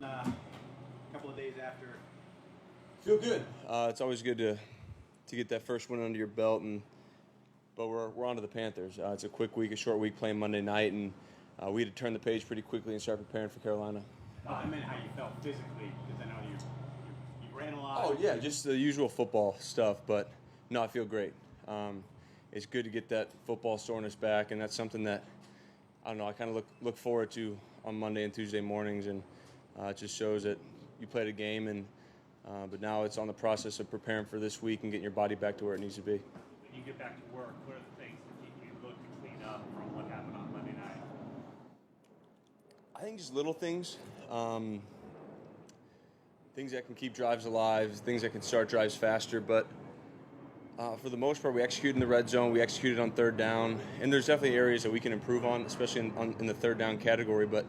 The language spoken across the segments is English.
A couple of days after. Feel good. It's always good to get that first win under your belt, but we're on to the Panthers. It's a quick week, a short week playing Monday night, and we had to turn the page pretty quickly and start preparing for Carolina. I meant how you felt physically, because I know you ran a lot. Oh yeah, just the usual football stuff, but no, I feel great. It's good to get that football soreness back, and that's something that I don't know. I kind of look forward to on Monday and Tuesday mornings, and it just shows that you played a game, and but now it's on the process of preparing for this week and getting your body back to where it needs to be. When you get back to work, what are the things that you look to clean up from what happened on Monday night? I think just little things, things that can keep drives alive, things that can start drives faster. But for the most part, we executed in the red zone, we executed on third down, and there's definitely areas that we can improve on, especially in the third down category. But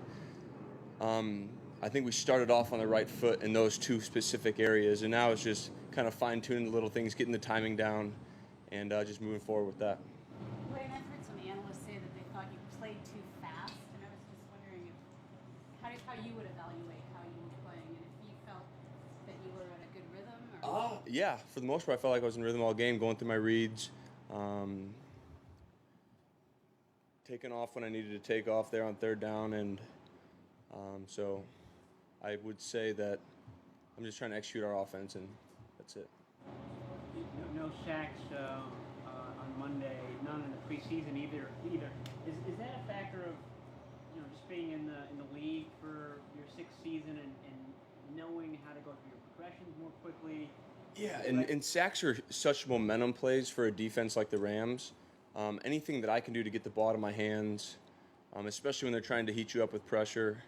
I think we started off on the right foot in those two specific areas, and now it's just kind of fine-tuning the little things, getting the timing down, and just moving forward with that. Blaine, I've heard some analysts say that they thought you played too fast, and I was just wondering how you would evaluate how you were playing, and if you felt that you were in a good rhythm. Or Yeah, for the most part, I felt like I was in rhythm all game, going through my reads, taking off when I needed to take off there on third down, and so I would say that I'm just trying to execute our offense, and that's it. No sacks on Monday, none in the preseason either. Is that a factor of just being in the league for your sixth season and knowing how to go through your progressions more quickly? Yeah, and sacks are such momentum plays for a defense like the Rams. Anything that I can do to get the ball out of my hands, especially when they're trying to heat you up with pressure,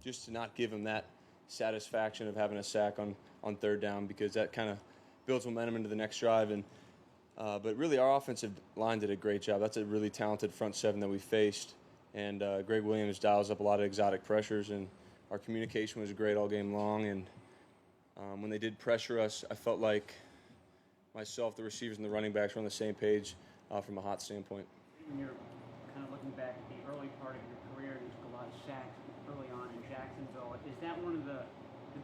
just to not give them that satisfaction of having a sack on third down, because that kind of builds momentum into the next drive. And but really, our offensive line did a great job. That's a really talented front seven that we faced, and Greg Williams dials up a lot of exotic pressures, and our communication was great all game long. And when they did pressure us, I felt like myself, the receivers, and the running backs were on the same page from a hot standpoint. When you're kind of looking back at the early part of your career, you took a lot of sacks early on in Jacksonville. Is that one of the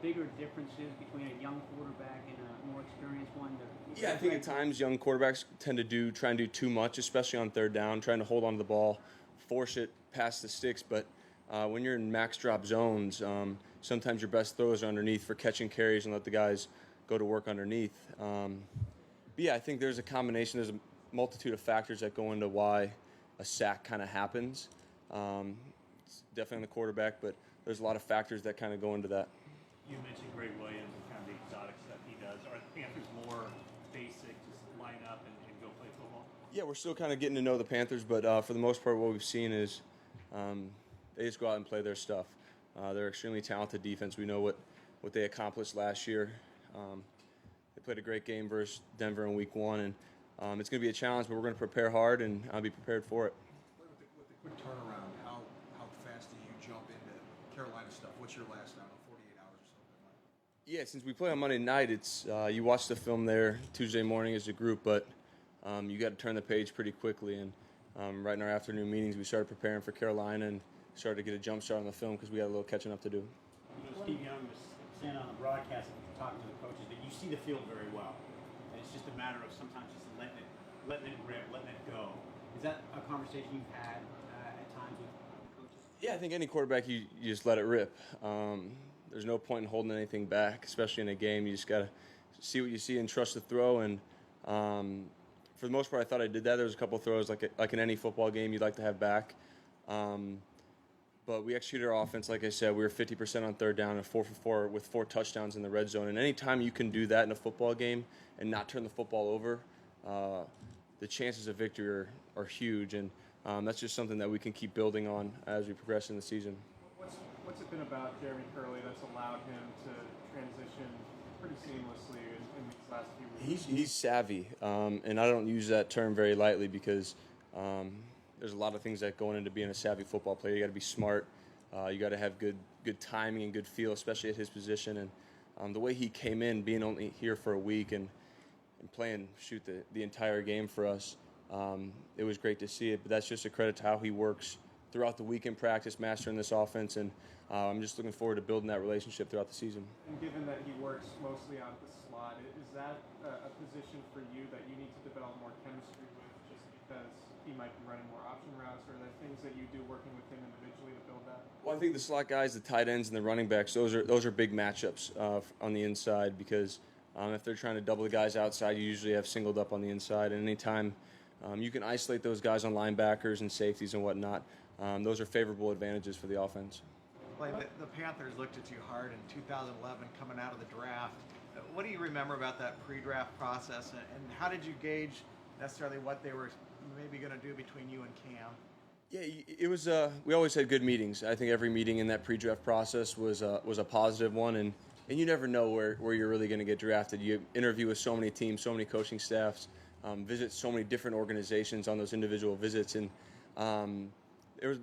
bigger differences between a young quarterback and a more experienced one? Yeah, I think at times young quarterbacks tend to try and do too much, especially on third down, trying to hold on to the ball, force it past the sticks. But when you're in max drop zones, sometimes your best throws are underneath for catching carries and let the guys go to work underneath. But yeah, I think there's a combination. There's a multitude of factors that go into why a sack kind of happens. It's definitely on the quarterback, but there's a lot of factors that kind of go into that. You mentioned Greg Williams and kind of the exotic stuff he does. Are the Panthers more basic, just line up and go play football? Yeah, we're still kind of getting to know the Panthers, but for the most part, what we've seen is they just go out and play their stuff. They're extremely talented defense. We know what they accomplished last year. They played a great game versus Denver in Week 1, and it's going to be a challenge, but we're going to prepare hard, and I'll be prepared for it. With the quick turnaround, how fast do you jump into Carolina stuff? What's your last, 48 hours or something? Yeah, since we play on Monday night, it's you watch the film there Tuesday morning as a group, but you got to turn the page pretty quickly. And right in our afternoon meetings, we started preparing for Carolina and started to get a jump start on the film because we had a little catching up to do. Steve Young was saying on the broadcast, talking to the coaches, that you see the field very well. And it's just a matter of sometimes just letting it rip, letting it go. Is that a conversation you've had at times with coaches? Yeah, I think any quarterback, you just let it rip. There's no point in holding anything back, especially in a game. You just got to see what you see and trust the throw. And for the most part, I thought I did that. There was a couple of throws, like in any football game, you'd like to have back. But we executed our offense. Like I said, we were 50% on third down and 4 for 4 with 4 touchdowns in the red zone. And any time you can do that in a football game and not turn the football over, the chances of victory are huge. And that's just something that we can keep building on as we progress in the season. What's it been about Jeremy Curley that's allowed him to transition pretty seamlessly in these last few weeks? He's savvy, and I don't use that term very lightly because there's a lot of things that go into being a savvy football player. You got to be smart. You got to have good timing and good feel, especially at his position. And the way he came in, being only here for a week and playing the entire game for us, it was great to see it. But that's just a credit to how he works throughout the week in practice, mastering this offense, and I'm just looking forward to building that relationship throughout the season. And given that he works mostly out of the slot, is that a position for you that you need to develop more chemistry with, just because he might be running more option routes, or are there things that you do working with him individually to build that? Well, I think the slot guys, the tight ends, and the running backs, those are big matchups on the inside, because if they're trying to double the guys outside, you usually have singled up on the inside. And anytime you can isolate those guys on linebackers and safeties and whatnot, those are favorable advantages for the offense. Blaine, the Panthers looked at you hard in 2011 coming out of the draft. What do you remember about that pre-draft process, and how did you gauge necessarily what they were maybe going to do between you and Cam? Yeah, it was. We always had good meetings. I think every meeting in that pre-draft process was a positive one, and you never know where you're really going to get drafted. You interview with so many teams, so many coaching staffs, visit so many different organizations on those individual visits, and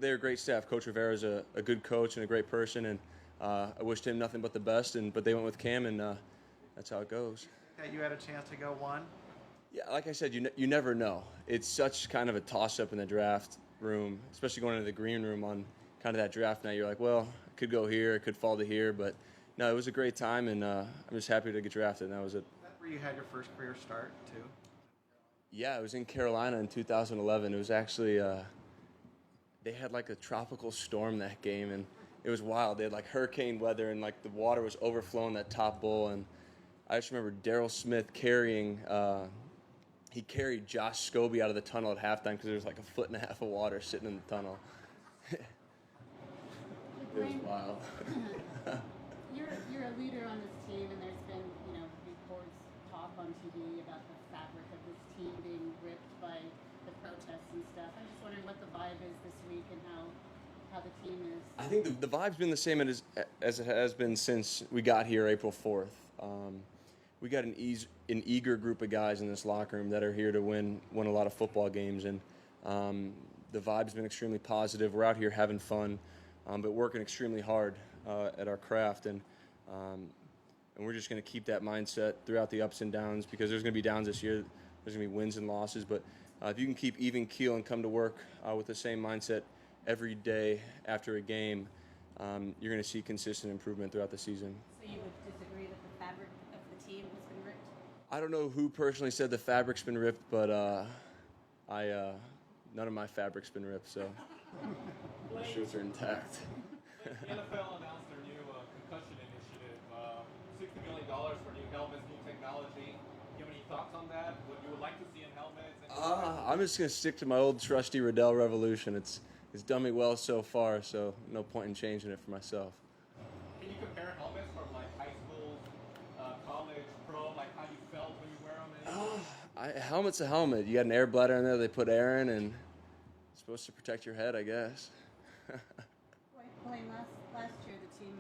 they're a great staff. Coach Rivera's a good coach and a great person, and I wished him nothing but the best. But they went with Cam, and that's how it goes. That you had a chance to go one? Yeah, like I said, you never know. It's such kind of a toss-up in the draft room, especially going into the green room on kind of that draft night. You're like, well, I could go here, I could fall to here, but no, it was a great time, and I'm just happy to get drafted, and that was it. Is that where you had your first career start, too? Yeah, I was in Carolina in 2011. It was actually, they had like a tropical storm that game, and it was wild. They had like hurricane weather, and like the water was overflowing that top bowl, and I just remember Daryl Smith he carried Josh Scobie out of the tunnel at halftime because there was like 1.5 feet of water sitting in the tunnel. It was wild. You're a leader on this team, and there's been, reports, talk on TV about the fabric of this team being ripped by the protests and stuff. I'm just wondering what the vibe is this week and how the team is. I think the vibe's been the same as it has been since we got here April 4th. We got an eager group of guys in this locker room that are here to win a lot of football games, and the vibe's been extremely positive. We're out here having fun, but working extremely hard at our craft, and we're just going to keep that mindset throughout the ups and downs, because there's going to be downs this year. There's going to be wins and losses, but if you can keep even keel and come to work with the same mindset every day after a game, you're going to see consistent improvement throughout the season. So you would disagree that the fabric of the team has been ripped? I don't know who personally said the fabric's been ripped, but none of my fabric's been ripped, so my shirts are intact. The NFL announced their new concussion initiative, $60 million for new helmets, new technology. Do you have any thoughts on that? What you would like to see in helmets? I'm just going to stick to my old trusty Riddell Revolution. It's done me well so far, so no point in changing it for myself. Can you compare helmets from like high school, college, pro, like how you felt when you wear them? A helmet's a helmet. You got an air bladder in there they put air in, and it's supposed to protect your head, I guess. Blaine, last year the team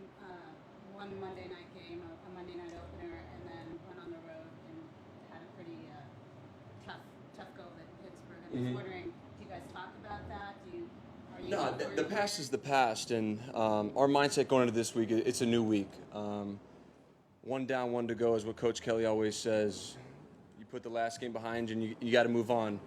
won a Monday night game, a Monday night opener, and then went on the road and had a pretty tough go at Pittsburgh. I'm just wondering, do you guys talk about that? No, the past is the past, and our mindset going into this week, it's a new week. One down, one to go is what Coach Kelly always says. You put the last game behind you, and you got to move on.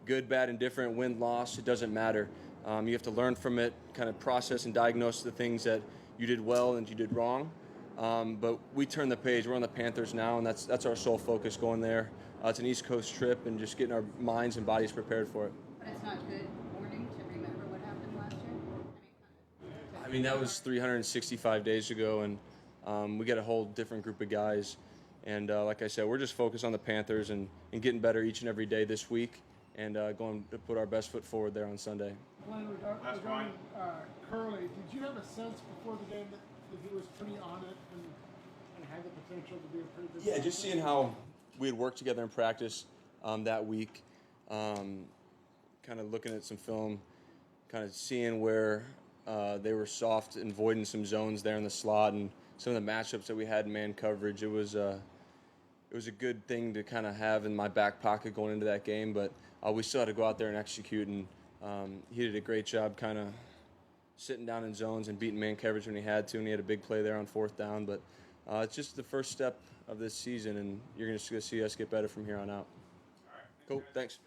Good, bad, indifferent, win, loss, it doesn't matter. You have to learn from it, kind of process and diagnose the things that you did well and you did wrong. But we turn the page. We're on the Panthers now, and that's our sole focus going there. It's an East Coast trip, and just getting our minds and bodies prepared for it. But it's not good warning to remember what happened last year? I mean, that was 365 days ago, and we got a whole different group of guys. And like I said, we're just focused on the Panthers and getting better each and every day this week, and going to put our best foot forward there on Sunday. Blaine, regarding Curley, did you have a sense before the game that he was pretty on it and had the potential to be a pretty good Yeah, player? just seeing how we had worked together in practice that week, kind of looking at some film, kind of seeing where they were soft and voiding some zones there in the slot, and some of the matchups that we had in man coverage. It was a good thing to kind of have in my back pocket going into that game, but we still had to go out there and execute, and he did a great job kind of sitting down in zones and beating man coverage when he had to, and he had a big play there on 4th down. But it's just the first step of this season, and you're going to see us get better from here on out. Cool, thanks.